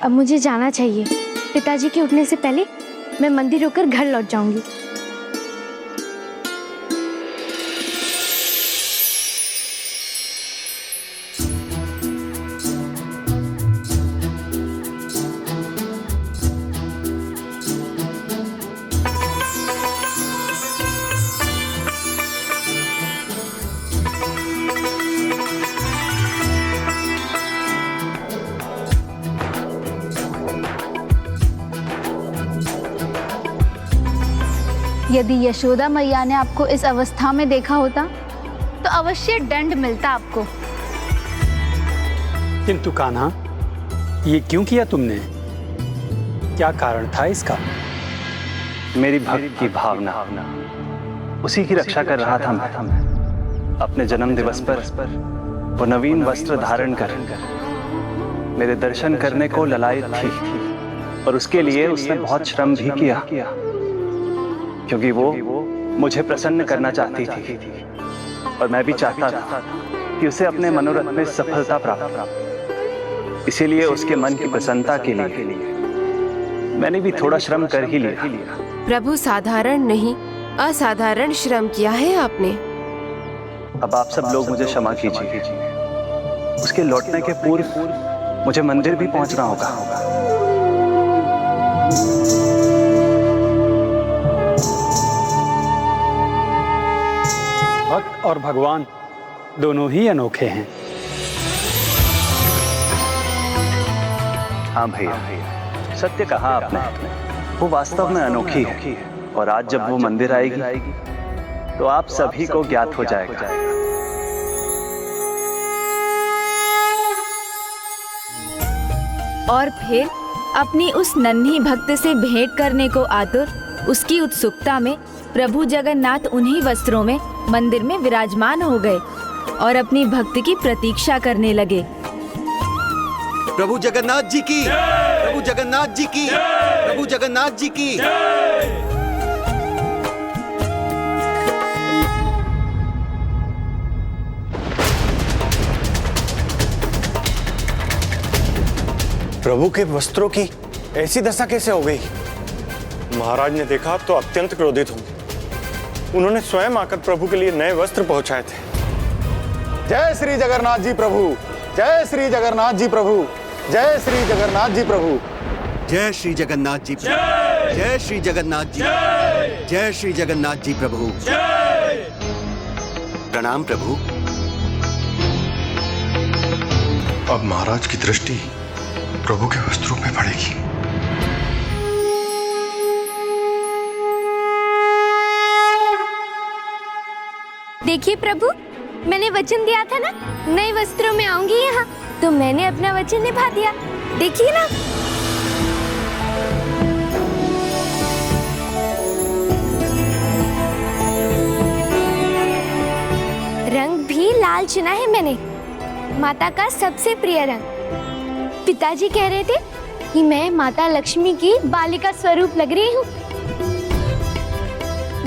अब मुझे जाना चाहिए। पिताजी के उठने से पहले मैं मंदिर होकर घर लौट जाऊंगी। यदि यशोदा मैया ने आपको इस अवस्था में देखा होता तो अवश्य दंड मिलता आपको। किंतु कान्हा, ये क्यों किया तुमने? क्या कारण था इसका? मेरी भक्त की भावना, उसी की रक्षा कर रहा था मैं। अपने जन्म दिवस पर वो नवीन वस्त्र धारण कर मेरे दर्शन करने को ललायत थी, और उसके लिए उसने बहुत श्रम भी किया, क्योंकि वो मुझे प्रसन्न करना चाहती थी और मैं भी चाहता था कि उसे अपने मनोरथ में सफलता प्राप्त हो। इसीलिए उसके मन की प्रसन्नता के लिए मैंने भी थोड़ा श्रम कर ही लिया। प्रभु, साधारण नहीं असाधारण श्रम किया है आपने। अब आप सब लोग मुझे क्षमा कीजिए। उसके लौटने के पूर्व मुझे मंदिर भी पहुंचना होगा। भक्त और भगवान दोनों ही अनोखे हैं। हाँ भैया, सत्य कहा आपने। वो वास्तव में अनोखी है, और आज जब वो मंदिर आएगी तो आप सभी को ज्ञात हो जाएगा। और फिर अपनी उस नन्ही भक्त से भेंट करने को आतुर, उसकी उत्सुकता में प्रभु जगन्नाथ उन्हीं वस्त्रों में मंदिर में विराजमान हो गए और अपनी भक्ति की प्रतीक्षा करने लगे। प्रभु जगन्नाथ जी की, प्रभु जगन्नाथ जी की, प्रभु जगन्नाथ जी की। प्रभु के वस्त्रों की ऐसी दशा कैसे हो गई? महाराज ने देखा तो अत्यंत क्रोधित होंगे। उन्होंने स्वयं आकर प्रभु के लिए नए वस्त्र पहुंचाए थे। जय श्री जगन्नाथ जी प्रभु, जय श्री जगन्नाथ जी प्रभु, जय श्री जगन्नाथ जी प्रभु, जय श्री जगन्नाथ जी, जय श्री जगन्नाथ जी, जय श्री जगन्नाथ जी प्रभु। प्रणाम प्रभु। अब महाराज की दृष्टि प्रभु के वस्त्रों पे पड़ेगी। देखिए प्रभु, मैंने वचन दिया था ना, नए वस्त्रों में आऊंगी यहाँ, तो मैंने अपना वचन निभा दिया। देखिए ना। रंग भी लाल चुना है मैंने, माता का सबसे प्रिय रंग। पिताजी कह रहे थे कि मैं माता लक्ष्मी की बालिका स्वरूप लग रही हूँ।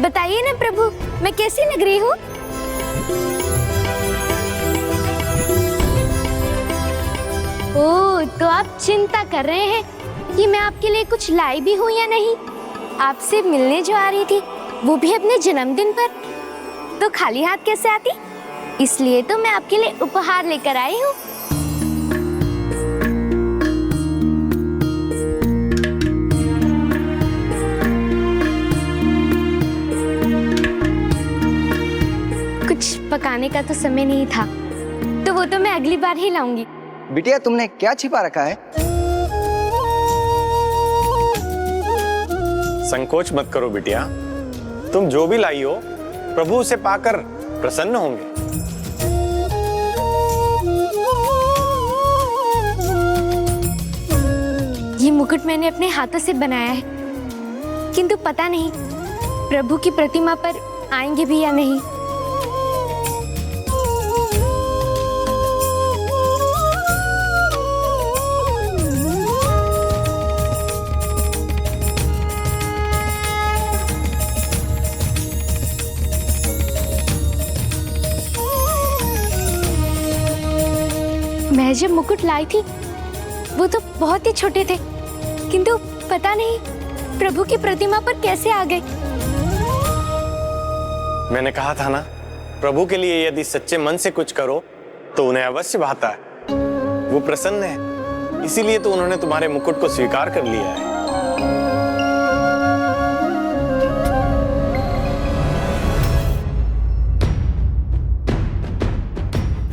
बताइए ना प्रभु, मैं कैसी लग रही हूँ? ओह, तो आप चिंता कर रहे हैं कि मैं आपके लिए कुछ लाई भी हूँ या नहीं। आपसे मिलने जो आ रही थी, वो भी अपने जन्मदिन पर, तो खाली हाथ कैसे आती? इसलिए तो मैं आपके लिए उपहार लेकर आई हूँ। कुछ पकाने का तो समय नहीं था, तो वो तो मैं अगली बार ही लाऊंगी। बिटिया, तुमने क्या छिपा रखा है? संकोच मत करो बिटिया, तुम जो भी लाई हो प्रभु उसे पाकर प्रसन्न होंगे। ये मुकुट मैंने अपने हाथों से बनाया है, किंतु पता नहीं प्रभु की प्रतिमा पर आएंगे भी या नहीं। मैं जब मुकुट लाई थी वो तो बहुत ही छोटे थे, किंतु पता नहीं प्रभु की प्रतिमा पर कैसे आ गए। मैंने कहा था ना, प्रभु के लिए यदि सच्चे मन से कुछ करो तो उन्हें अवश्य भाता है। वो प्रसन्न है, इसीलिए तो उन्होंने तुम्हारे मुकुट को स्वीकार कर लिया है।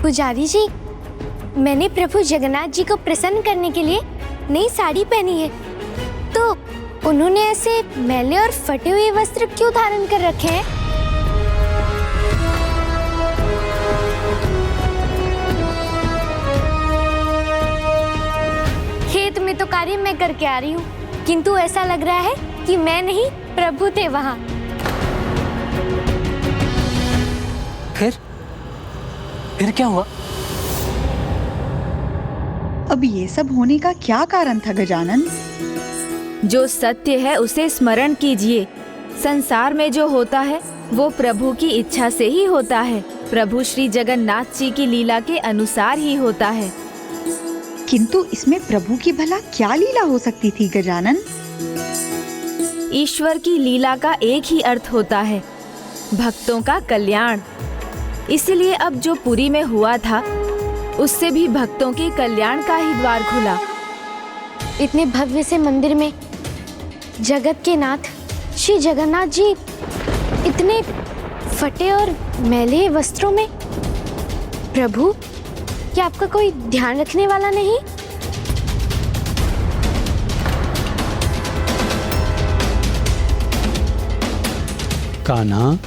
पुजारी जी, मैंने प्रभु जगन्नाथ जी को प्रसन्न करने के लिए नई साड़ी पहनी है, तो उन्होंने ऐसे मैले और फटे हुए वस्त्र क्यों धारण कर रखे हैं? खेत में तो कार्य मैं करके आ रही हूँ, किंतु ऐसा लग रहा है कि मैं नहीं प्रभु थे वहाँ। फिर क्या हुआ? अब ये सब होने का क्या कारण था गजानन? जो सत्य है उसे स्मरण कीजिए। संसार में जो होता है वो प्रभु की इच्छा से ही होता है। प्रभु श्री जगन्नाथ जी की लीला के अनुसार ही होता है। किंतु इसमें प्रभु की भला क्या लीला हो सकती थी गजानन? ईश्वर की लीला का एक ही अर्थ होता है, भक्तों का कल्याण। इसीलिए अब जो पुरी में हुआ था उससे भी भक्तों के कल्याण का ही द्वार खुला। इतने भव्य से मंदिर में जगत के नाथ श्री जगन्नाथ जी इतने फटे और मैले वस्त्रों में, प्रभु क्या आपका कोई ध्यान रखने वाला नहीं? कान्हा,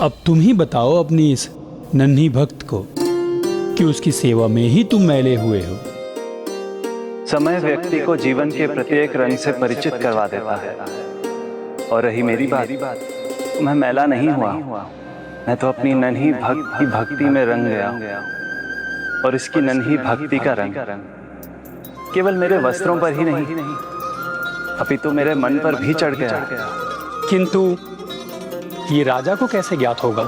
अब तुम ही बताओ अपनी इस नन्ही भक्त को कि उसकी सेवा में ही तुम मैले हुए हो। समय व्यक्ति को जीवन के प्रत्येक रंग से परिचित करवा देता है। और रही मेरी बात, मैं मैला नहीं हुआ, मैं तो अपनी नन्ही भक्त की भक्ति में रंग गया। और इसकी नन्ही भक्ति का रंग केवल मेरे वस्त्रों पर ही नहीं, अपितु मेरे मन पर भी चढ़ गया। किंतु ये राजा को कैसे ज्ञात होगा?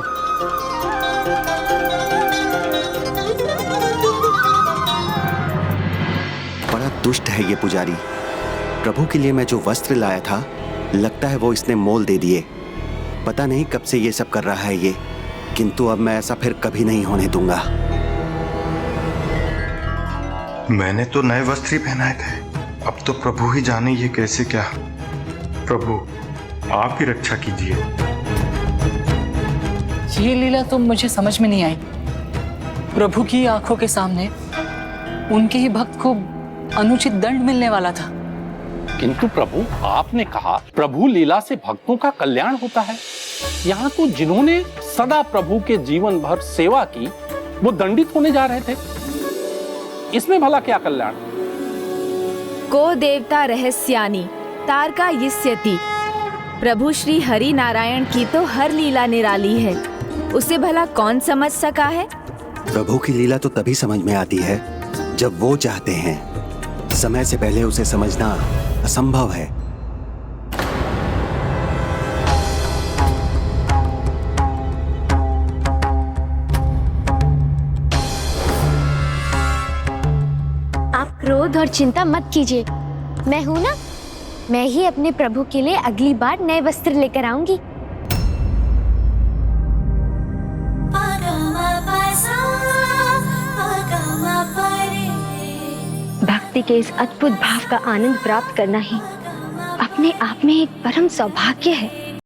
बड़ा दुष्ट है ये पुजारी। प्रभु के लिए मैं जो वस्त्र लाया था, लगता है वो इसने मोल दे दिए। पता नहीं कब से ये सब कर रहा है ये, किंतु अब मैं ऐसा फिर कभी नहीं होने दूंगा। मैंने तो नए वस्त्र ही पहनाए थे, अब तो प्रभु ही जाने ये कैसे क्या। प्रभु आप ही रक्षा कीजिए। ये लीला तो मुझे समझ में नहीं आई। प्रभु की आंखों के सामने उनके ही भक्त को अनुचित दंड मिलने वाला था। किंतु प्रभु, आपने कहा प्रभु लीला से भक्तों का कल्याण होता है। यहाँ तो जिन्होंने सदा प्रभु के जीवन भर सेवा की वो दंडित होने जा रहे थे। इसमें भला क्या कल्याण? को देवता रहस्यानि तारका यिष्यति। प्रभु श्री हरि नारायण की तो हर लीला निराली है, उसे भला कौन समझ सका है? प्रभु की लीला तो तभी समझ में आती है जब वो चाहते हैं। समय से पहले उसे समझना असंभव है। आप क्रोध और चिंता मत कीजिए, मैं हूं ना, मैं ही अपने प्रभु के लिए अगली बार नए वस्त्र लेकर आऊंगी। भक्ति के इस अद्भुत भाव का आनंद प्राप्त करना ही अपने आप में एक परम सौभाग्य है।